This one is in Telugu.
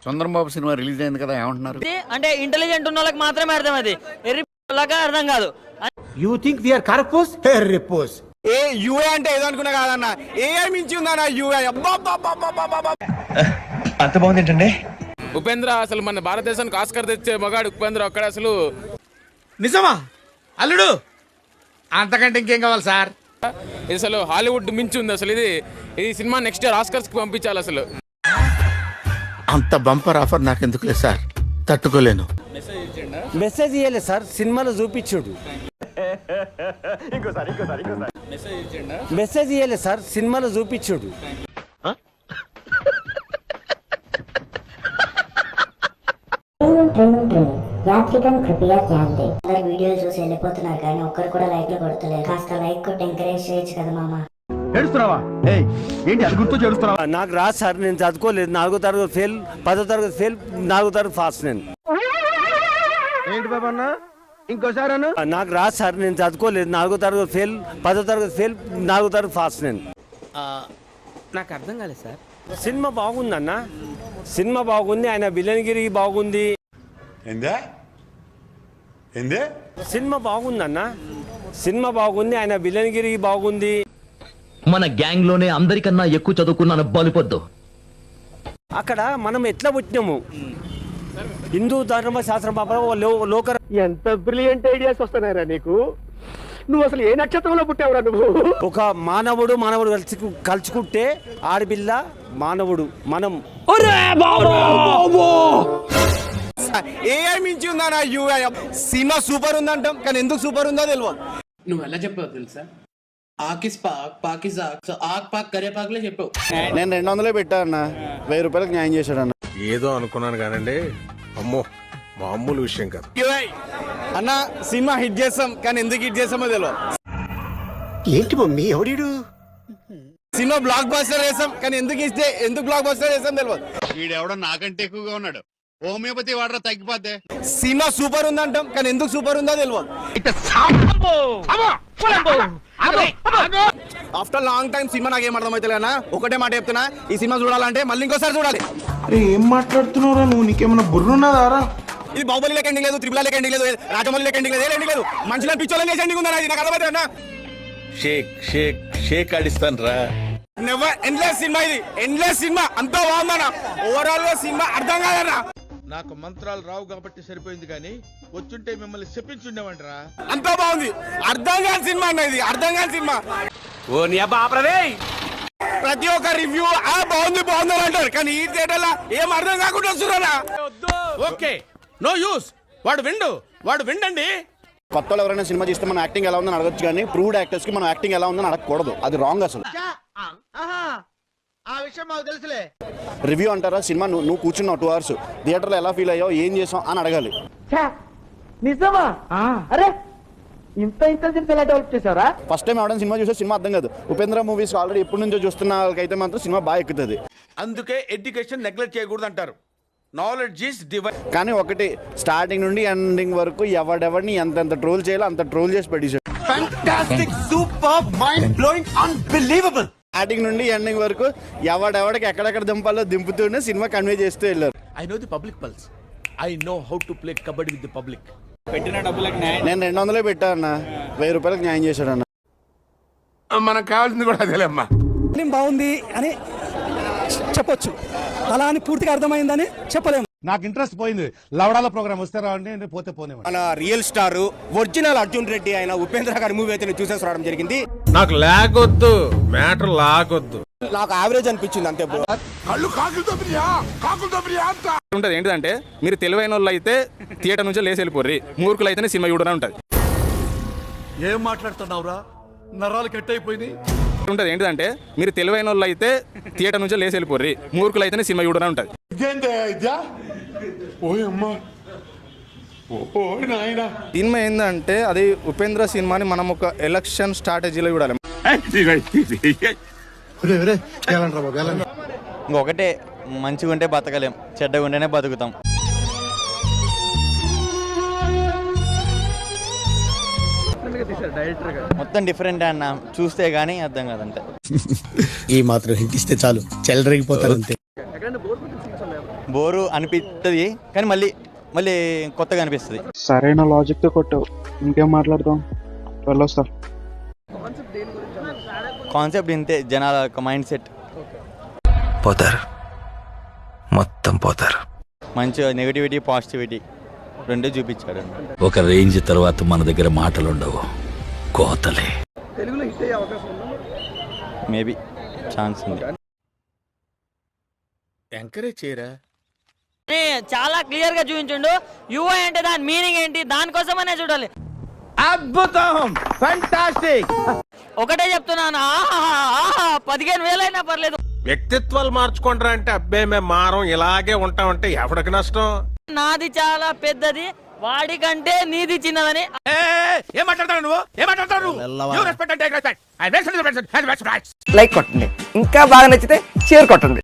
చంద్రబాబు సినిమా రిలీజ్ అయింది కదా, ఏమంటున్నారు? అంటే ఇంటెలిజెంట్ ఉన్న వాళ్ళకి మాత్రమే అర్థం, అది ఎర్రిలాగా అర్థం కాదు. యూ థింక్ వి ఆర్ కరపోస్ ఎర్రిపోస్. ఏ యూఏ అంటే ఏదో అనుకున్నా కాదన్న, ఏఐ మించి ఉందన్న యూఏ. అంత బాగుంది ఏంటండి. ఉపేంద్ర అసలు మన భారతదేశానికి ఆస్కర్ తెచ్చే మగాడు ఉపేంద్ర ఒక్కడ. అసలు నిజమా అల్లుడు? అంతకంటే ఇంకేం కావాలి సార్? ఇది అసలు హాలీవుడ్ మించి ఉంది అసలు. ఇది సినిమా నెక్స్ట్ ఇయర్ ఆస్కర్స్ కి పంపించాలి అసలు. అంత బంపర్ ఆఫర్ నాకెందుకు లేదు సార్, తట్టుకోలేను. మెసేజ్ ఇయ్యలేదు సార్, సినిమాలో చూపించుడు. మెసేజ్ ఇయ్యలేదు సార్, సినిమాలో చూపించుడు. వీడియోలు చూసి వెళ్ళిపోతున్నారు కానీ ఒక్కరు కూడా లైక్లు కొడతలేదు. కాస్త లైక్ కొట్టి ఎంకరేజ్ చేయొచ్చు కదా మామ. ఏడుస్తున్నావా? ఏంటి అది గుర్తు చేడుస్తున్నావా? నాకు రాదు సార్, నేను చదువుకోలేదు. 4వ తరగతి ఫెయిల్, 10వ తరగతి ఫెయిల్, 4వ తరగతి పాస్. నేను ఏంటి బాబా అన్న ఇంకోసారి నాకు రాదు సార్, నేను చదువుకోలేదు. 4వ తరగతి ఫెయిల్, 10వ తరగతి ఫెయిల్, 4వ తరగతి పాస్. నేను నాకు అర్థం కాలేదు సార్. సినిమా బాగుంది అన్న, సినిమా బాగుంది. ఆయన విలన్గిరి బాగుంది. సినిమా బాగుంది అన్న, సినిమా బాగుంది. ఆయన విలన్గిరి బాగుంది. మన గ్యాంగ్ లోనే అందరికన్నా ఎక్కువ చదువుకున్నాను బలిపొద్దు. అక్కడ మనం ఎట్లా పుట్టినాము, హిందూ ధర్మ శాస్త్రం లోక. ఎంత బ్రిలియంట్ ఐడియాస్ వస్తున్నాయరా నీకు. నువ్వు అసలు ఏ నక్షత్రంలో పుట్టావురా నువ్వు? ఒక మానవుడు కలుచుకుంటే ఆడపిల్ల మానవుడు మనం. ఏఐ మించి ఉందన్న యూఏ. సినిమా సూపర్ ఉందంటాం కానీ ఎందుకు సూపర్ ఉందో తెలియదు. నువ్వు ఎలా చెప్పావు తెలుసా? ఆకిస్ పాక్ పాకిస్ ఆక్ పాక్ కరే పాక్లే చెప్పావు. నేను 200 పెట్టా అన్న, 1000 రూపాయలకు న్యాయం చేశాడు అన్న. ఏదో అనుకున్నాను కానండి, అమ్మో మామూలు విషయం కాదు. అన్న సినిమా హిట్ చేస్తాం కానీ ఎందుకు హిట్ చేస్తామో తెలియదు. ఏంటి మమ్మీ ఎవడీడు? సినిమా బ్లాక్ బస్టర్ చేస్తాం కానీ ఎందుకు బ్లాక్ బస్టర్ చేస్తాం తెలియదు. వీడెవడో నాకంటే ఎక్కువగా ఉన్నాడు. హోమియోపతి వాడరా తగ్గిపోతే. సినిమా సూపర్ ఉందంటాం కానీ ఎందుకు సూపర్ ఉందో తెలియదు. ఆఫ్టర్ లాంగ్ టైం సినిమా నాకేం అర్థమైతే అన్న, ఒకటే మాట చెప్తున్నా, ఈ సినిమా చూడాలంటే మళ్ళీ ఇంకోసారి చూడాలి. ఏం మాట్లాడుతున్నావురా నువ్వు? నీకేమన్నా బుర్రున్నదారా? ఇది బాహుబలి లెక్క ఎండింగ్ లేదు, త్రిపుల లెక్క ఎండింగ్ లేదు, రాజమౌళి లెక్క ఎండింగ్ లేదు, ఏ ఎండింగ్ లేదు. మనుషులను పిచ్చోళ్ళని చేసి ఎండింగ్ ఉందా? నాకు అర్థమైతే అన్న. షేక్ ఆడిస్తాను రా. నెవర్ ఎండ్లెస్ సినిమా ఇది, ఎండ్లెస్ సినిమా. అంతా బాగుందన్న, ఓవరాల్ గా సినిమా అర్థం కాదన్న. నాకు మంత్రాలు రావు కాబట్టి సరిపోయింది, కానీ వచ్చుంటే మిమ్మల్ని చెప్పించుండేవంటరా. అంతా బాగుంది, అర్థం కాని సినిమా అన్న ఇది, అర్థం కాని సినిమా. ఓ నీ అబ్బా ఆపరదే. ప్రతి ఒక్క రివ్యూ బాగుంది బాగుంది అని అంటారు కానీ ఈ థియేటర్లో ఏం అర్థం కాకుండా వస్తున్నారా? Okay no use. వాడు విండండి. కొత్త వాళ్ళు ఎవరైనా సినిమా చేస్తే మన యాక్టింగ్ ఎలా ఉందని అడగచ్చు కానీ ప్రూవ్డ్ యాక్టర్స్ కి మనం యాక్టింగ్ ఎలా ఉందని అడగకూడదు. అది రాంగ్ అసలు. ఆ విషయం మాకు తెలుసులే. రివ్యూ అంటారా? సినిమా నువ్వు కూర్చున్నావు 2 hours థియేటర్లో ఎలా ఫీల్ అయ్యావు, ఏం చేసావు అని అడగాలి. నిజమా? అరే ఇంత ఇంటెలిజెన్స్ ఎలా డెవలప్ చేశారా? ఫస్ట్ టైం ఎవరైనా సినిమా చూస్తే సినిమా అర్థం కాదు. ఉపేంద్ర మూవీస్ ఆల్రెడీ ఎప్పటి నుంచో చూస్తున్న వాళ్ళకైతే మాత్రం సినిమా బాగా ఎక్కుతుంది. అందుకే ఎడ్యుకేషన్ నెగ్లెక్ట్ చేయకూడదు అంటారు. Knowledge is divine. కానీ ఒకటి, స్టార్టింగ్ నుండి ఎండింగ్ వరకు ఎవడెవడిని ఎంత ట్రోల్ చేయాలో అంత ట్రోల్ చేసి పెట్టేశాడు. Fantastic, super, mind blowing, unbelievable. Starting నుండి ఎండింగ్ వరకు ఎవడెవడికి ఎక్కడెక్కడ దింపాలో దింపుతూనే సినిమా కన్వే చేస్తూ వెళ్ళారు. I know the public pulse. I know how to play kabaddi with the public. పెట్టిన డబ్బులకు నేను 200 పెట్టా అన్న, 1000 రూపాయలకు న్యాయం చేశాడు అన్న. మనకు కావాల్సింది కూడా అదేలేమ్మా. బాగుంది అని చెప్పొచ్చు, అలా అని పూర్తిగా అర్థమైందని చెప్పలేము. నాకు ఇంట్రెస్ట్ పోయింది. లవడాల ప్రోగ్రామ్ వస్తే రావండి, పోతే పోనేవాడు. మన real star original Arjun Reddy ఆయన ఉపేంద్ర గారి మూవీ అయితే చూసేసి రావడం జరిగింది. నాకు లాగొద్దు, మ్యాటర్ లాగొద్దు. నాకు యావరేజ్ అనిపించింది అంతే బ్రో. ఉంటది ఏంటంటే, మీరు తెలివైన వాళ్ళు అయితే థియేటర్ నుంచి లేసి వెళ్ళిపోర్రి, మూర్ఖులు అయితేనే సినిమా చూడనే ఉంటది. ఏం మాట్లాడుతున్నావురా? నరాలు కట్ అయిపోయింది. ఉంటది ఏంటంటే, మీరు తెలివైన వాళ్ళు అయితే థియేటర్ నుంచి లేసి వెళ్ళిపోర్రి, మూర్ఖులు అయితేనే సినిమా చూడనే ఉంటది. సినిమా ఏంటంటే అది ఉపేంద్ర సినిమాని మనం ఒక ఎలక్షన్ స్ట్రాటజీలో చూడాలి. ఇంకొకటే, మంచిగా ఉంటే బతకలేం, చెడ్డగా ఉంటేనే బతుకుతాం. మొత్తం డిఫరెంట్ అన్న, చూస్తే గానీ అర్థం కాదంటే. ఈ మాత్రం హింట్ ఇస్తే చాలు, చెలరేగిపోతారు అంతే. బోరు అనిపిస్తుంది కానీ మళ్ళీ మళ్ళీ కొత్తగా అనిపిస్తుంది. సరైన లాజిక్ తో కొట్టావు, ఇంకేం మాట్లాడదాం, వెళ్ళొస్తా. కాన్సెప్ట్ ఇంతే, జనాల యొక్క మైండ్ సెట్. పోతారు, మొత్తం పోతారు. మంచిగా నెగిటివిటీ పాజిటివిటీ రెండూ చూపించాడు. ఒక రేంజ్ తర్వాత మన దగ్గర మాటలుండవు, కోతలే. మేబీ ఛాన్స్ ఉంది. ఎంకరేజ్ చేయరా. చాలా క్లియర్ గా చూపించుండు. యుఐ అంటే దాని మీనింగ్ ఏంటి, దానికోసమనే చూడాలి. అద్భుతం, ఫెంటాస్టిక్. ఒకటే చెప్తున్నాను, 15,000 అయినా పర్లేదు. వ్యక్తిత్వాలు మార్చుకుంటారా అంటే అబ్బే మేము మారం ఇలాగే ఉంటామంటే ఎవరికి నష్టం. నాది చాలా పెద్దది, వాడికంటే నీది చిన్నదని. ఏం మాట్లాడతావు నువ్వు? ఏం మాట్లాడతావు నువ్వు? లైక్ కొట్టండి, ఇంకా బాగా నచ్చితే షేర్ కొట్టండి.